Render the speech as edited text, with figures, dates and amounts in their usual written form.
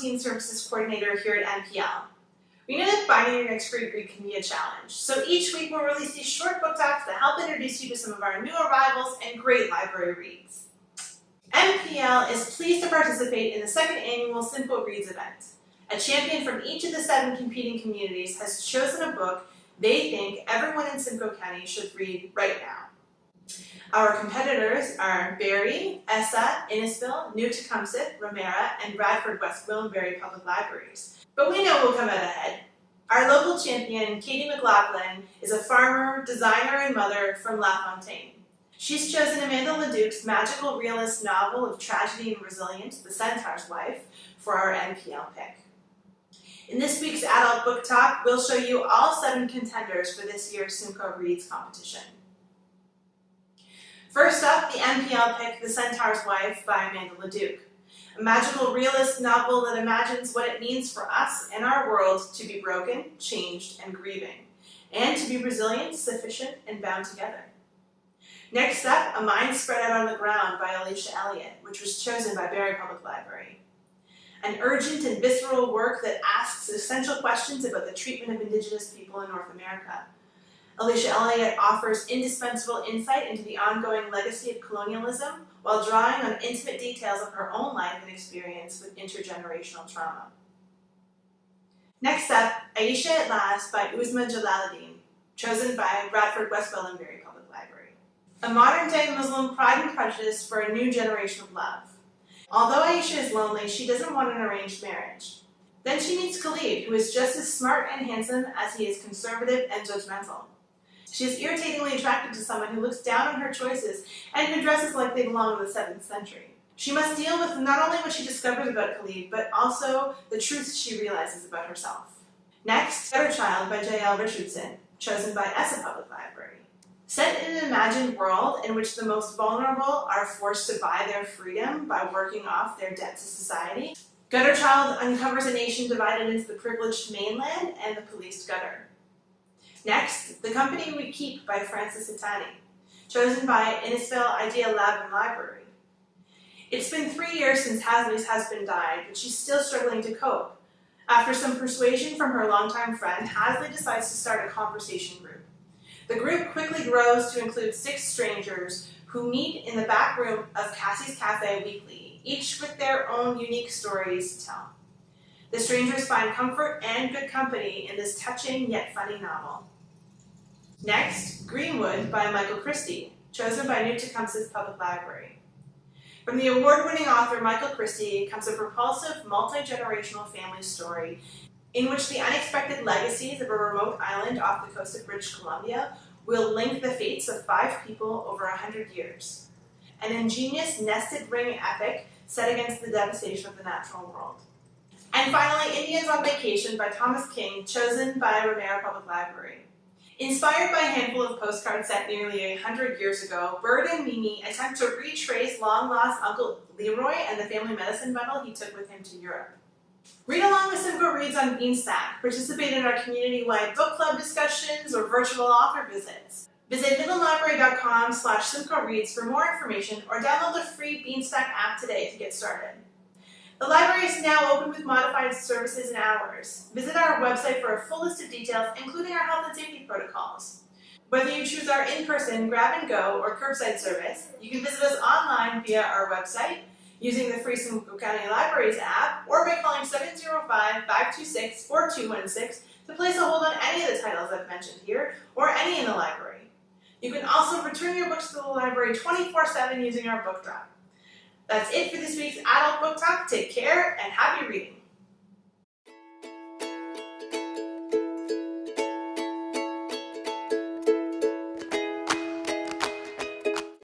Teen Services Coordinator here at NPL. We know that finding your next great read can be a challenge, so each week we'll release these short book talks that help introduce you to some of our new arrivals and great library reads. NPL is pleased to participate in the second annual Simcoe Reads event. A champion from each of the 7 competing communities has chosen a book they think everyone in Simcoe County should read right now. Our competitors are Barrie, Essa, Innisfil, New Tecumseth, Ramara, and Bradford West Gwillimbury public libraries. But we know we'll come out ahead. Our local champion, Katie McLaughlin, is a farmer, designer, and mother from LaFontaine. She's chosen Amanda Leduc's magical realist novel of tragedy and resilience, The Centaurs Wife, for our NPL pick. In this week's adult book talk, we'll show you all 7 contenders for this year's Simcoe Reads competition. First up, the NPL pick, The Centaur's Wife by Amanda Leduc, a magical realist novel that imagines what it means for us and our world to be broken, changed, and grieving, and to be resilient, sufficient, and bound together. Next up, A Mind Spread Out on the Ground by Alicia Elliott, which was chosen by Barrie Public Library. An urgent and visceral work that asks essential questions about the treatment of Indigenous people in North America. Alicia Atlas offers indispensable insight into the ongoing legacy of colonialism while drawing on intimate details of her own life and experience with intergenerational trauma. Next up, Aisha Atlas by Uzma Jalaluddin, chosen by Bradford West Gwillimbury Public Library. A modern-day Muslim Pride and Prejudice for a new generation of love. Although Ayesha is lonely, she doesn't want an arranged marriage. Then she meets Khalid, who is just as smart and handsome as he is conservative and judgmental. She is irritatingly attracted to someone who looks down on her choices and who dresses like they belong in the 7th century. She must deal with not only what she discovers about Khalid, but also the truths she realizes about herself. Next, Better Child by Jael Richardson, chosen by Essa Public Library. Set in an imagined world in which the most vulnerable are forced to buy their freedom by working off their debt to society, Gutter Child uncovers a nation divided into the privileged mainland and the policed gutter. Next, The Company We Keep by Francis Itani, chosen by Innisfil Idea Lab and Library. It's been 3 years since Hasley's husband died, but she's still struggling to cope. After some persuasion from her longtime friend, Hasley decides to start a conversation group. The group quickly grows to include 6 strangers who meet in the back room of Cassie's Cafe weekly, each with their own unique stories to tell. The strangers find comfort and good company in this touching yet funny novel. Next, Greenwood by Michael Christie, chosen by New Tecumseth Public Library. From the award-winning author Michael Christie comes a propulsive, multi-generational family story in which the unexpected legacies of a remote island off the coast of British Columbia will link the fates of 5 people over 100 years. An ingenious nested ring epic set against the devastation of the natural world. And finally, Indians on Vacation by Thomas King, chosen by Ramara Public Library. Inspired by a handful of postcards sent nearly 100 years ago, Bird and Mimi attempt to retrace long-lost Uncle Leroy and the family medicine bundle he took with him to Europe. Read along with Simcoe Reads on Beanstack, participate in our community-wide book club discussions or virtual author visits. Visit midlandlibrary.com/Simcoe Reads for more information or download the free Beanstack app today to get started. The library is now open with modified services and hours. Visit our website for a full list of details, including our health and safety protocols. Whether you choose our in-person, grab-and-go, or curbside service, you can visit us online via our website, using the free Simcoe County Libraries app, or by calling 705-526-4216 to place a hold on any of the titles I've mentioned here, or any in the library. You can also return your books to the library 24/7 using our book drop. That's it for this week's Adult Book Talk. Take care and happy reading.